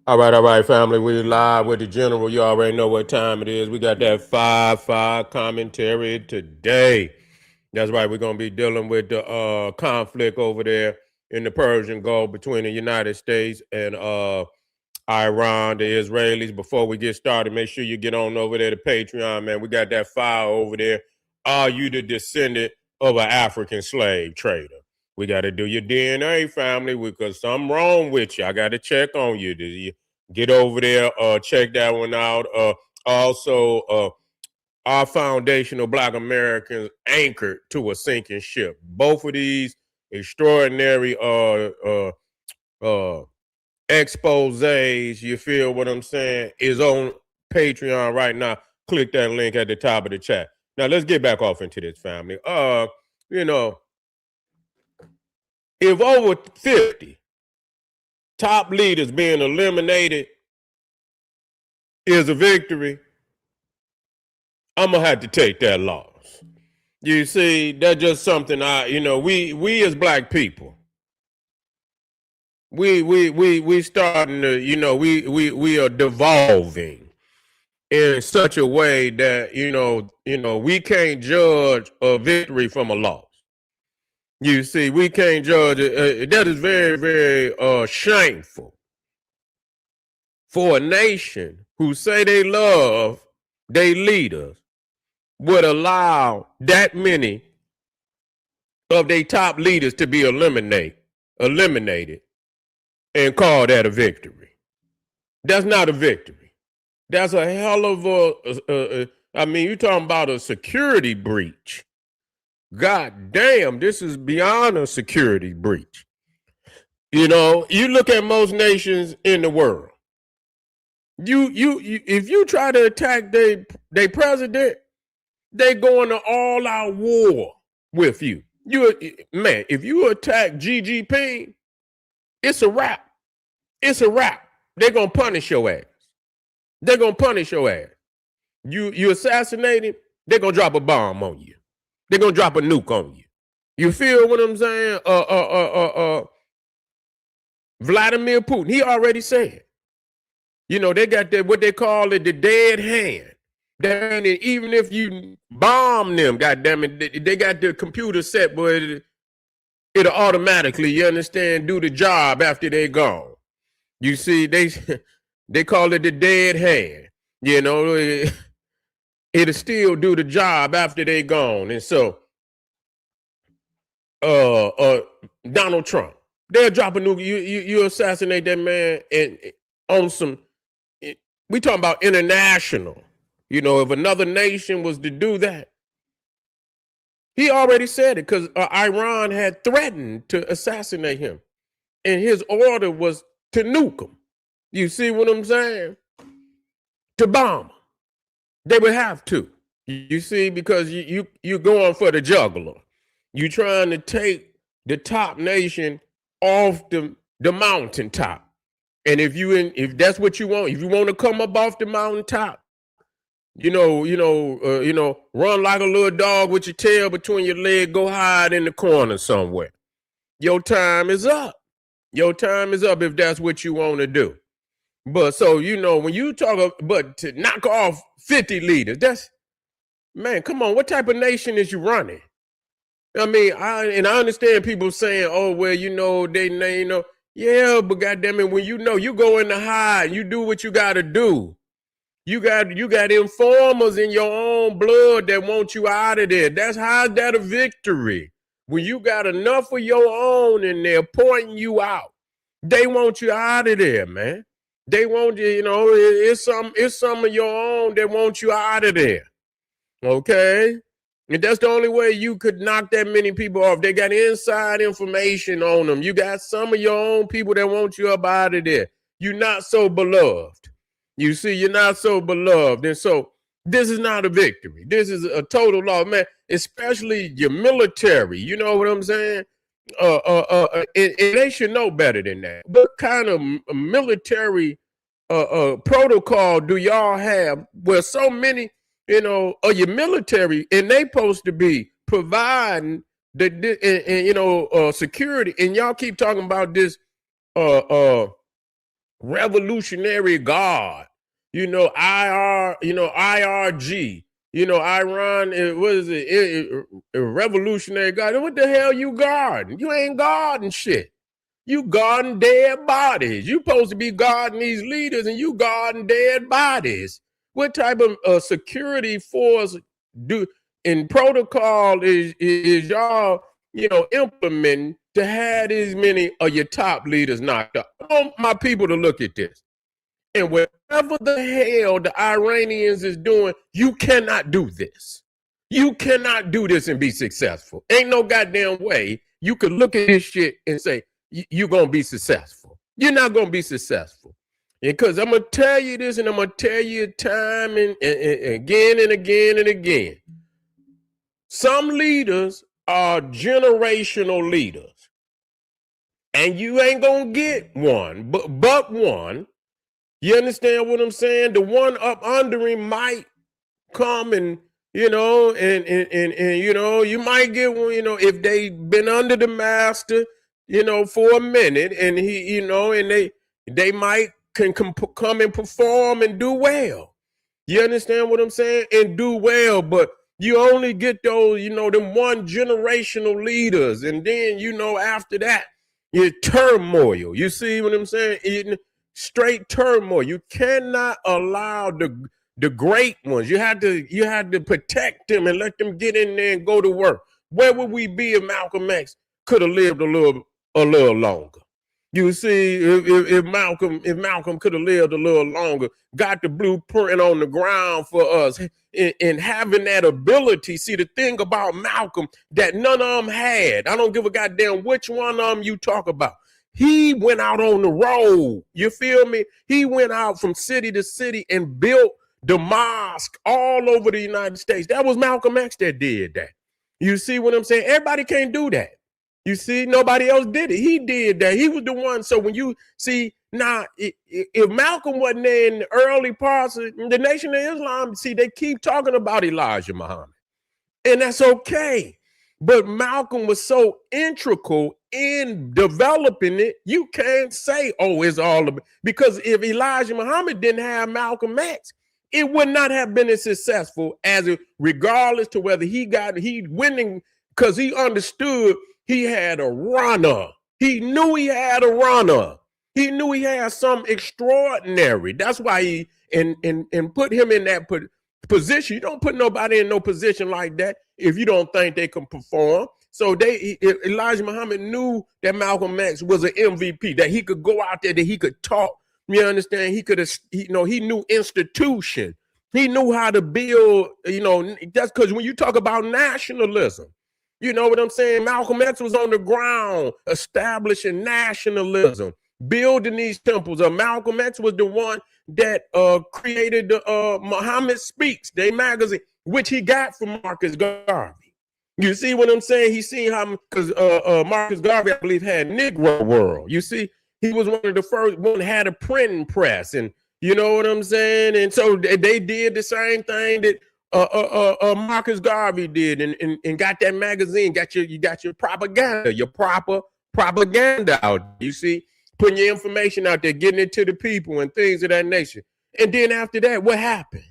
All right, family. We live with the general. You already know what time it is. We got that 5-5 commentary today. That's right. We're gonna be dealing with the conflict over there in the Persian Gulf between the United States and Iran, the Israelis. Before we get started, make sure you get on over there to Patreon, man. We got that file over there. Are you the descendant of an African slave trader? We got to do your DNA, family, because something wrong with you. I got to check on you. Did you get over there? Check that one out. Also, our foundational Black Americans anchored to a sinking ship. Both of these extraordinary uh, exposés, you feel what I'm saying, is on Patreon right now. Click that link at the top of the chat. Now let's get back off into this, family. You know, if over 50 top leaders being eliminated is a victory, I'm gonna have to take that loss. You see, that's just something we as Black people, we starting to, we are devolving in such a way that we can't judge a victory from a loss. You see, we can't judge it. That is very, very shameful for a nation who say they love their leaders would allow that many of their top leaders to be eliminated and call that a victory. That's not a victory. That's a hell of I mean, you're talking about a security breach. God damn, this is beyond a security breach. You look at most nations in the world. You if you try to attack their president, they go into all out war with you. Man, if you attack GGP, it's a wrap. It's a wrap. They're gonna punish your ass. They're gonna punish your ass. You assassinate him, they're gonna drop a bomb on you. They're gonna drop a nuke on you. You feel what I'm saying? Vladimir Putin, he already said. They got what they call it, the dead hand. Even if you bomb them, goddamn it, they got the computer set where it'll automatically, you understand, do the job after they're gone. You see, they call it the dead hand. It'll still do the job after they're gone. And so, Donald Trump, they'll drop a nuke. You assassinate that man and on some. We talking about international. If another nation was to do that, he already said it because Iran had threatened to assassinate him, and his order was to nuke him. You see what I'm saying? To bomb. They would have to. You see, because you're going for the juggler. You're trying to take the top nation off the mountaintop. And if that's what you want, if you want to come up off the mountaintop, run like a little dog with your tail between your legs, go hide in the corner somewhere. Your time is up. Your time is up if that's what you want to do. But so, when you talk, but to knock off 50 leaders, man, come on, what type of nation is you running? I mean, I understand people saying, oh, well, yeah, but goddamn it, when you go in the hide, you do what you got to do. You got informers in your own blood that want you out of there. How's that a victory? When you got enough of your own and they're pointing you out, they want you out of there, man. They want you, it's some of your own that want you out of there. Okay? And that's the only way you could knock that many people off. They got inside information on them. You got some of your own people that want you up out of there. You're not so beloved. You see, you're not so beloved. And so this is not a victory. This is a total loss, man, especially your military. You know what I'm saying? And they should know better than that. What kind of military protocol do y'all have where so many, of your military, and they supposed to be providing security, and y'all keep talking about this Revolutionary Guard, IRG, Iran, what is it? Revolutionary Guard. What the hell you guarding? You ain't guarding shit. You guarding dead bodies. You supposed to be guarding these leaders and you guarding dead bodies. What type of security force do in protocol is y'all, implementing to have as many of your top leaders knocked up? I want my people to look at this. And whatever the hell the Iranians is doing, you cannot do this. You cannot do this and be successful. Ain't no goddamn way you could look at this shit and say, you're going to be successful. You're not going to be successful. Because I'm going to tell you this and I'm going to tell you time and again and again and again. Some leaders are generational leaders. And you ain't going to get one, but one. You understand what I'm saying? The one up under him might come and, you might get one, if they been under the master, for a minute, and he, and they might can come and perform and do well. You understand what I'm saying? And do well, but you only get those, them one generational leaders, and then, after that, you turmoil. You see what I'm saying? Straight turmoil. You cannot allow the great ones. You had to protect them and let them get in there and go to work. Where would we be if Malcolm X could have lived a little longer? You see, if Malcolm could have lived a little longer, got the blueprint on the ground for us, and having that ability. See, the thing about Malcolm that none of them had, I don't give a goddamn which one of them you talk about. He went out on the road. You feel me? He went out from city to city and built the mosque all over the United States. That was Malcolm X that did that. You see what I'm saying? Everybody can't do that. You see, nobody else did it. He did that. He was the one. So when you see, now, if Malcolm wasn't there in the early parts of the Nation of Islam, see, they keep talking about Elijah Muhammad. And that's okay. But Malcolm was so integral in developing it, you can't say, oh, it's all about, because if Elijah Muhammad didn't have Malcolm X, it would not have been as successful as it, regardless to whether he winning, because he understood he had a runner. He knew he had a runner. He knew he had something extraordinary. That's why he and put him in that position. You don't put nobody in no position like that if you don't think they can perform. So Elijah Muhammad knew that Malcolm X was an MVP, that he could go out there, that he could talk. You understand? He knew institution. He knew how to build, that's because when you talk about nationalism, you know what I'm saying? Malcolm X was on the ground establishing nationalism, building these temples. Malcolm X was the one that created the Muhammad Speaks, their magazine, which he got from Marcus Garvey. You see what I'm saying? He seen how, because Marcus Garvey, I believe, had Negro World. You see, he was one of the first one that had a printing press, and you know what I'm saying? And so they did the same thing that Marcus Garvey did, and got that magazine, you got your propaganda, your proper propaganda out. You see, putting your information out there, getting it to the people and things of that nature. And then after that, what happened?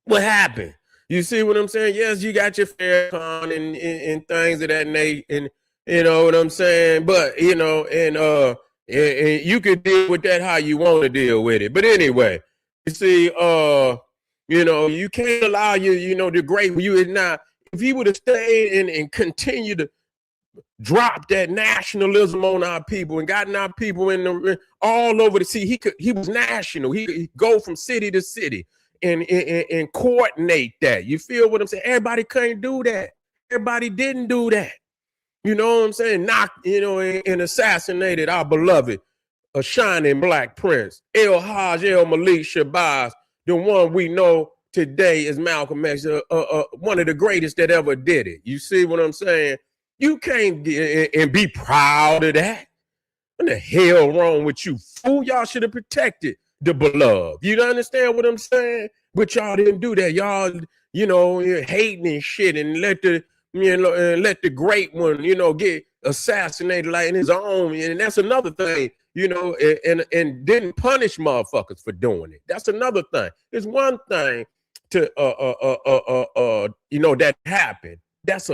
What happened? You see what I'm saying? Yes, you got your Farrakhan and things of that nature, and you know what I'm saying? But and you could deal with that how you want to deal with it. But anyway, you see, you can't allow the great you is not. If he would have stayed and continued to drop that nationalism on our people and gotten our people in all over the sea, he was national. He could go from city to city and coordinate that. You feel what I'm saying? Everybody couldn't do that. Everybody didn't do that. You know what I'm saying? Knocked, and assassinated our beloved, a shining black prince, El Hajj El Malik Shabazz, the one we know today is Malcolm X, one of the greatest that ever did it. You see what I'm saying? You can't and be proud of that. What the hell wrong with you, fool? Y'all should have protected the beloved. You understand what I'm saying? But y'all didn't do that. Y'all, hating and shit, and let the great one, assassinated like in his own, and that's another thing, and didn't punish motherfuckers for doing it. That's another thing. It's one thing to that happened. That's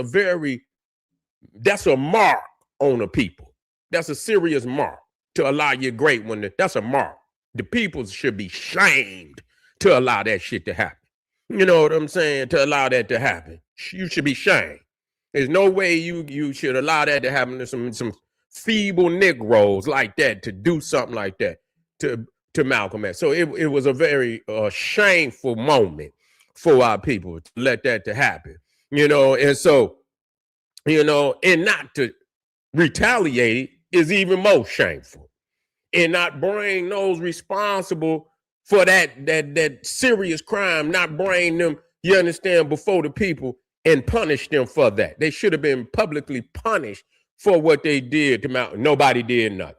a mark on the people. That's a serious mark to allow your great one. That's a mark. The people should be shamed to allow that shit to happen. You know what I'm saying? To allow that to happen, you should be shamed. There's no way you should allow that to happen to some feeble Negroes like that to do something like that to Malcolm X. So it was a very shameful moment for our people to let that to happen. And so and not to retaliate is even more shameful, and not bring those responsible for that serious crime, not bring them, you understand, before the people and punish them for that. They should have been publicly punished for what they did to Malcolm. Nobody did nothing.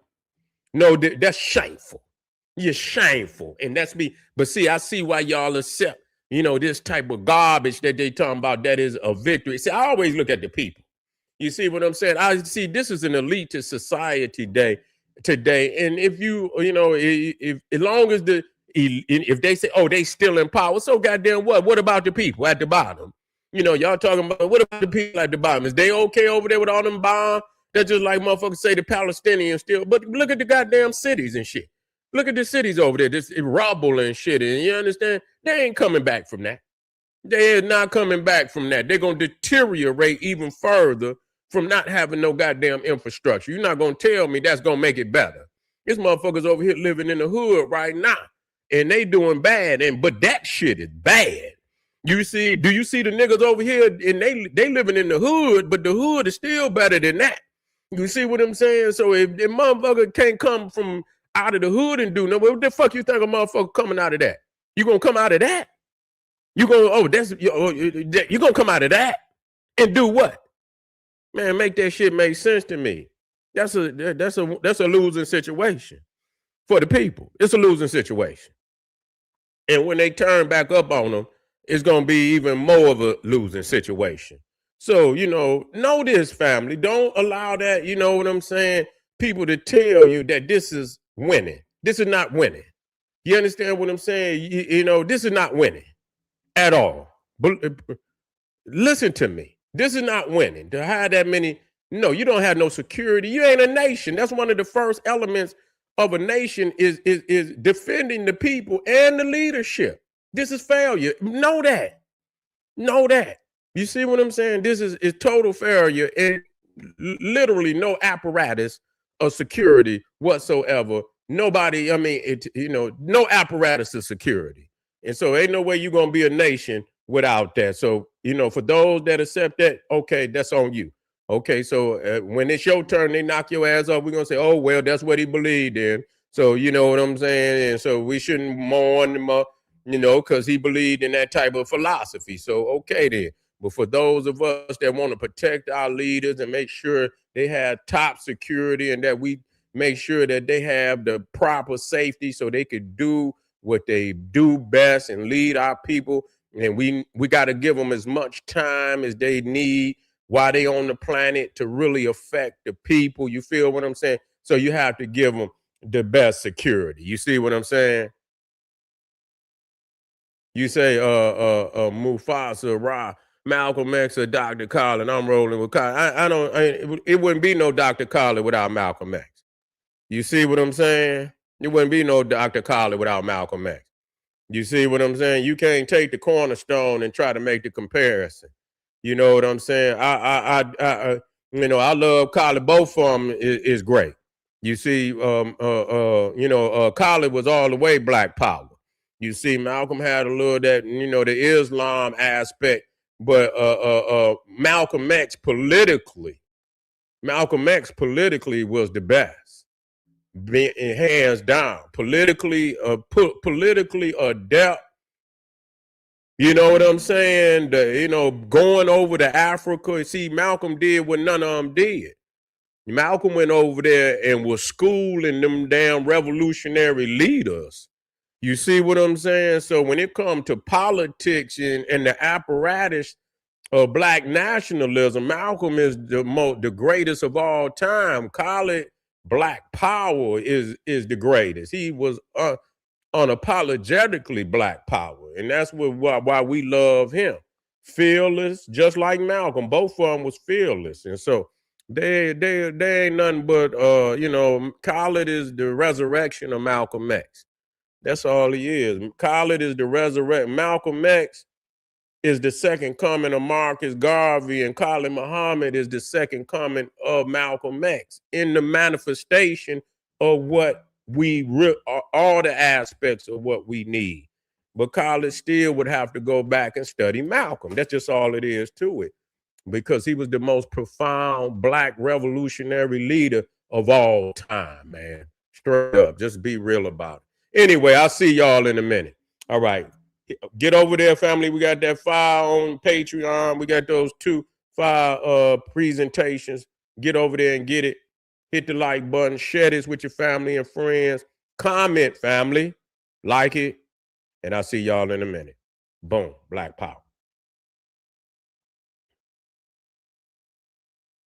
No, that's shameful. You're shameful, and that's me. But see, I see why y'all accept, this type of garbage that they talking about. That is a victory. See, I always look at the people. You see what I'm saying? I see this is an elitist society today. And if if as long as if they say, oh, they still in power, so goddamn what? What about the people at the bottom? Y'all talking about, what about the people at the bottom? Is they okay over there with all them bombs? That's just like motherfuckers say the Palestinians still. But look at the goddamn cities and shit. Look at the cities over there, this rubble and shit. And you understand? They ain't coming back from that. They are not coming back from that. They're going to deteriorate even further from not having no goddamn infrastructure. You're not going to tell me that's going to make it better. This motherfuckers over here living in the hood right now, and they doing bad. But that shit is bad. Do you see the niggas over here, and they living in the hood, but the hood is still better than that. You see what I'm saying? So if the motherfucker can't come from out of the hood and do no, what the fuck you think a motherfucker coming out of that? You gonna come out of that? You gonna come out of that and do what? Man, make that shit make sense to me. That's a losing situation for the people. It's a losing situation. And when they turn back up on them, it's going to be even more of a losing situation. So, know this, family. Don't allow that, you know what I'm saying, people to tell you that this is winning. This is not winning. You understand what I'm saying? This is not winning at all. But listen to me. This is not winning. To have that many, no, you don't have no security. You ain't a nation. That's one of the first elements of a nation is defending the people and the leadership. This is failure. Know that. You see what I'm saying? This is total failure, and literally no apparatus of security whatsoever. Nobody, no apparatus of security. And so ain't no way you're going to be a nation without that. So, for those that accept that, okay, that's on you. Okay, so when it's your turn, they knock your ass up. We're going to say, oh, well, that's what he believed in. So, you know what I'm saying? And so we shouldn't mourn him, because he believed in that type of philosophy. So, okay, then. But for those of us that want to protect our leaders and make sure they have top security and that we make sure that they have the proper safety so they could do what they do best and lead our people. And we got to give them as much time as they need while they on the planet to really affect the people. You feel what I'm saying? So you have to give them the best security. You see what I'm saying? You say, Mufasa, Ra, Malcolm X, or Dr. Colin. I'm rolling with Colin. It wouldn't be no Dr. Colin without Malcolm X. You see what I'm saying? It wouldn't be no Dr. Colin without Malcolm X. You see what I'm saying? You can't take the cornerstone and try to make the comparison. You know what I'm saying? I love Colin. Both of them is great. You see, Colin was all the way Black Power. You see, Malcolm had a little that, the Islam aspect, but Malcolm X politically was the best, hands down. Politically adept. You know what I'm saying? Going over to Africa. See, Malcolm did what none of them did. Malcolm went over there and was schooling them damn revolutionary leaders. You see what I'm saying? So when it comes to politics and the apparatus black nationalism, Malcolm is the greatest of all time. Call it black power is the greatest. He was unapologetically black power, and that's why we love him. Fearless, just like Malcolm. Both of them was fearless, and so they ain't nothing but Khaled is the resurrection of Malcolm X. That's all he is. Khaled is the resurrection. Malcolm X is the second coming of Marcus Garvey, and Khalid Muhammad is the second coming of Malcolm X in the manifestation of what all the aspects of what we need. But Khalid still would have to go back and study Malcolm. That's just all it is to it, because he was the most profound black revolutionary leader of all time, man. Straight up, just be real about it. Anyway, I'll see y'all in a minute. All right. Get over there, family. We got that file on Patreon. We got those 2 file presentations. Get over there and get it. Hit the like button. Share this with your family and friends. Comment, family. Like it. And I'll see y'all in a minute. Boom. Black Power.